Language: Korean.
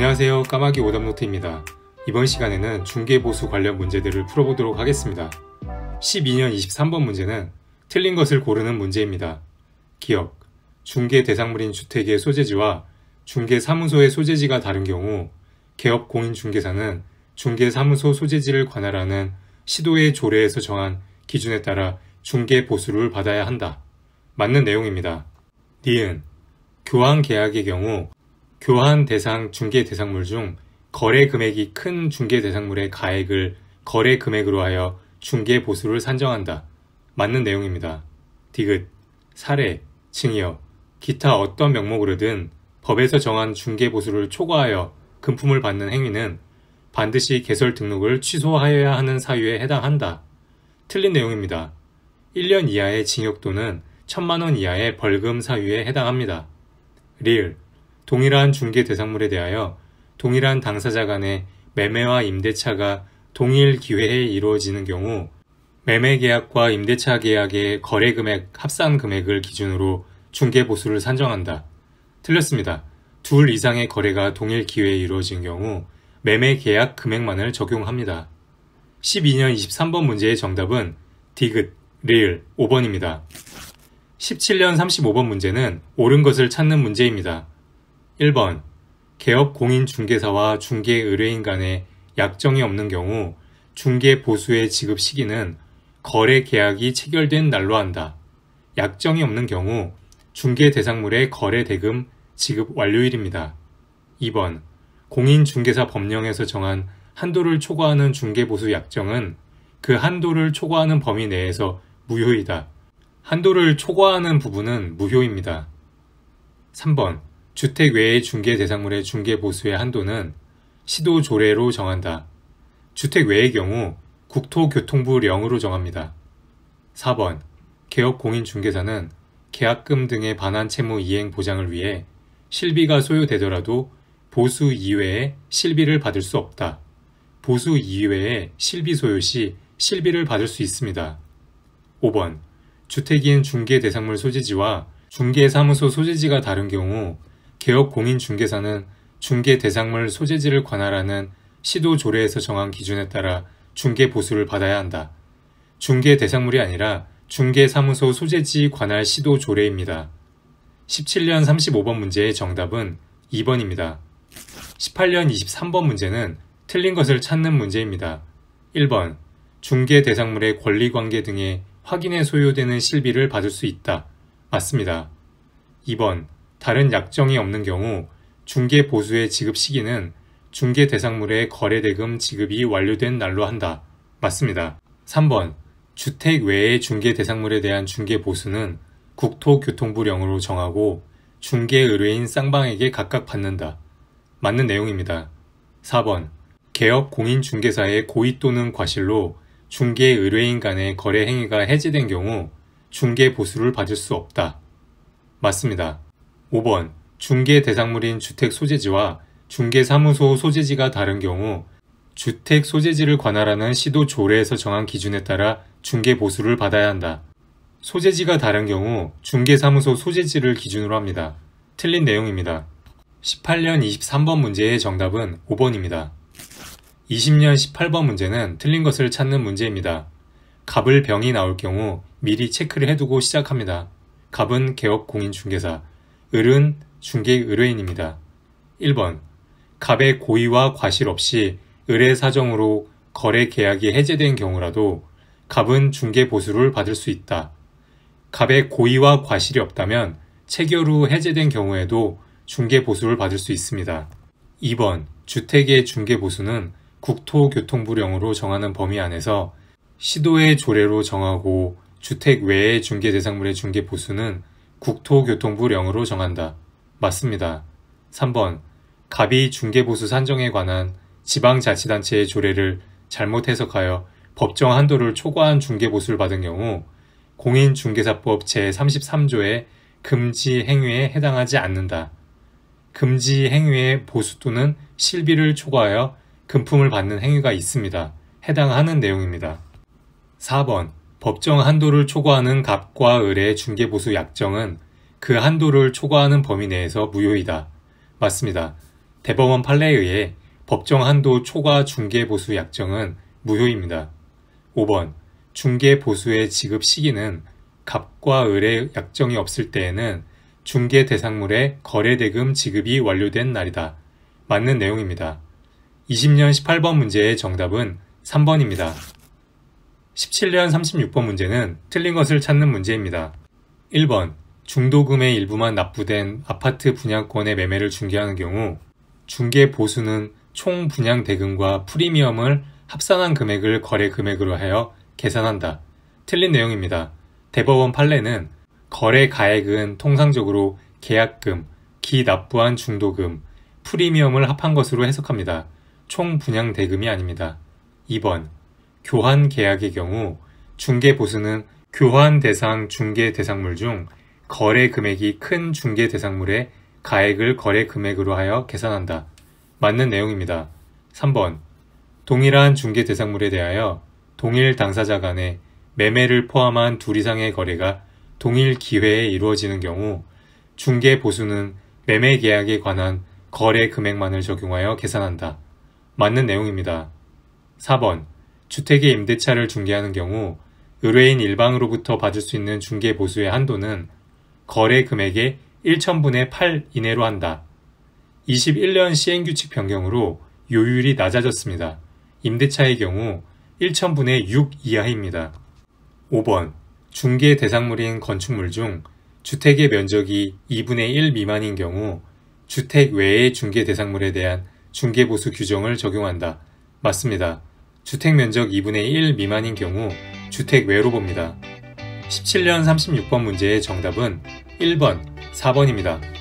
안녕하세요. 까마귀 오답노트입니다. 이번 시간에는 중개보수 관련 문제들을 풀어보도록 하겠습니다. 12년 23번 문제는 틀린 것을 고르는 문제입니다. 기억, 중개 대상물인 주택의 소재지와 중개사무소의 소재지가 다른 경우 개업 공인중개사는 중개사무소 소재지를 관할하는 시도의 조례에서 정한 기준에 따라 중개보수를 받아야 한다. 맞는 내용입니다. 니은, 교환 계약의 경우 교환 대상 중개 대상물 중 거래 금액이 큰 중개 대상물의 가액을 거래 금액으로 하여 중개 보수를 산정한다. 맞는 내용입니다. 디귿, 사례, 증여, 기타 어떤 명목으로든 법에서 정한 중개 보수를 초과하여 금품을 받는 행위는 반드시 개설 등록을 취소하여야 하는 사유에 해당한다. 틀린 내용입니다. 1년 이하의 징역 또는 1,000만 원 이하의 벌금 사유에 해당합니다. 리을, 동일한 중개 대상물에 대하여 동일한 당사자 간의 매매와 임대차가 동일 기회에 이루어지는 경우 매매계약과 임대차 계약의 거래금액 합산 금액을 기준으로 중개보수를 산정한다. 틀렸습니다. 둘 이상의 거래가 동일 기회에 이루어진 경우 매매계약 금액만을 적용합니다. 12년 23번 문제의 정답은 디귿, 리을 5번입니다. 17년 35번 문제는 옳은 것을 찾는 문제입니다. 1번, 개업 공인중개사와 중개의뢰인 간의 약정이 없는 경우 중개보수의 지급 시기는 거래 계약이 체결된 날로 한다. 약정이 없는 경우 중개대상물의 거래 대금 지급 완료일입니다. 2번, 공인중개사 법령에서 정한 한도를 초과하는 중개보수 약정은 그 한도를 초과하는 범위 내에서 무효이다. 한도를 초과하는 부분은 무효입니다. 3번, 주택 외의 중개 대상물의 중개보수의 한도는 시도 조례로 정한다. 주택 외의 경우 국토교통부령으로 정합니다. 4번, 개업 공인중개사는 계약금 등의 반환 채무 이행 보장을 위해 실비가 소요되더라도 보수 이외에 실비를 받을 수 없다. 보수 이외에 실비 소요 시 실비를 받을 수 있습니다. 5번, 주택인 중개 대상물 소재지와 중개사무소 소재지가 다른 경우 개업 공인중개사는 중개 대상물 소재지를 관할하는 시도 조례에서 정한 기준에 따라 중개 보수를 받아야 한다. 중개 대상물이 아니라 중개사무소 소재지 관할 시도 조례입니다. 17년 35번 문제의 정답은 2번입니다. 18년 23번 문제는 틀린 것을 찾는 문제입니다. 1번, 중개 대상물의 권리관계 등의 확인에 소요되는 실비를 받을 수 있다. 맞습니다. 2번, 다른 약정이 없는 경우 중개 보수의 지급 시기는 중개 대상물의 거래대금 지급이 완료된 날로 한다. 맞습니다. 3번, 주택 외의 중개 대상물에 대한 중개 보수는 국토교통부령으로 정하고 중개 의뢰인 쌍방에게 각각 받는다. 맞는 내용입니다. 4번, 개업 공인중개사의 고의 또는 과실로 중개 의뢰인 간의 거래 행위가 해제된 경우 중개 보수를 받을 수 없다. 맞습니다. 5번, 중개 대상물인 주택 소재지와 중개사무소 소재지가 다른 경우 주택 소재지를 관할하는 시도 조례에서 정한 기준에 따라 중개 보수를 받아야 한다. 소재지가 다른 경우 중개사무소 소재지를 기준으로 합니다. 틀린 내용입니다. 18년 23번 문제의 정답은 5번입니다. 20년 18번 문제는 틀린 것을 찾는 문제입니다. 갑을 병이 나올 경우 미리 체크를 해두고 시작합니다. 갑은 개업 공인중개사, 을은 중개 의뢰인입니다. 1번, 갑의 고의와 과실 없이 을의 사정으로 거래 계약이 해제된 경우라도 갑은 중개 보수를 받을 수 있다. 갑의 고의와 과실이 없다면 체결 후 해제된 경우에도 중개 보수를 받을 수 있습니다. 2번, 주택의 중개 보수는 국토교통부령으로 정하는 범위 안에서 시도의 조례로 정하고 주택 외의 중개 대상물의 중개 보수는 국토교통부령으로 정한다. 맞습니다. 3번, 갑이 중개보수 산정에 관한 지방자치단체의 조례를 잘못 해석하여 법정 한도를 초과한 중개보수를 받은 경우 공인중개사법 제33조의 금지 행위에 해당하지 않는다. 금지 행위의 보수 또는 실비를 초과하여 금품을 받는 행위가 있습니다. 해당하는 내용입니다. 4번, 법정 한도를 초과하는 갑과 을의 중개보수 약정은 그 한도를 초과하는 범위 내에서 무효이다. 맞습니다. 대법원 판례에 의해 법정 한도 초과 중개보수 약정은 무효입니다. 5번 중개보수의 지급 시기는 갑과 을의 약정이 없을 때에는 중개대상물의 거래대금 지급이 완료된 날이다. 맞는 내용입니다. 20년 18번 문제의 정답은 3번입니다. 17년 36번 문제는 틀린 것을 찾는 문제입니다. 1번 중도금의 일부만 납부된 아파트 분양권의 매매를 중개하는 경우 중개보수는 총 분양 대금과 프리미엄을 합산한 금액을 거래 금액으로 하여 계산한다. 틀린 내용입니다. 대법원 판례는 거래 가액은 통상적으로 계약금, 기납부한 중도금, 프리미엄을 합한 것으로 해석합니다. 총 분양 대금이 아닙니다. 2번 교환 계약의 경우 중개보수는 교환 대상 중개 대상물 중 거래 금액이 큰 중개 대상물의 가액을 거래 금액으로 하여 계산한다. 맞는 내용입니다. 3번 동일한 중개 대상물에 대하여 동일 당사자 간의 매매를 포함한 둘 이상의 거래가 동일 기회에 이루어지는 경우 중개보수는 매매 계약에 관한 거래 금액만을 적용하여 계산한다. 맞는 내용입니다. 4번 주택의 임대차를 중개하는 경우 의뢰인 일방으로부터 받을 수 있는 중개보수의 한도는 거래 금액의 1000분의 8 이내로 한다. 21년 시행규칙 변경으로 요율이 낮아졌습니다. 임대차의 경우 1000분의 6 이하입니다. 5번 중개 대상물인 건축물 중 주택의 면적이 2분의 1 미만인 경우 주택 외의 중개 대상물에 대한 중개보수 규정을 적용한다. 맞습니다. 주택 면적 2분의 1 미만인 경우 주택 외로 봅니다. 17년 36번 문제의 정답은 1번, 4번입니다.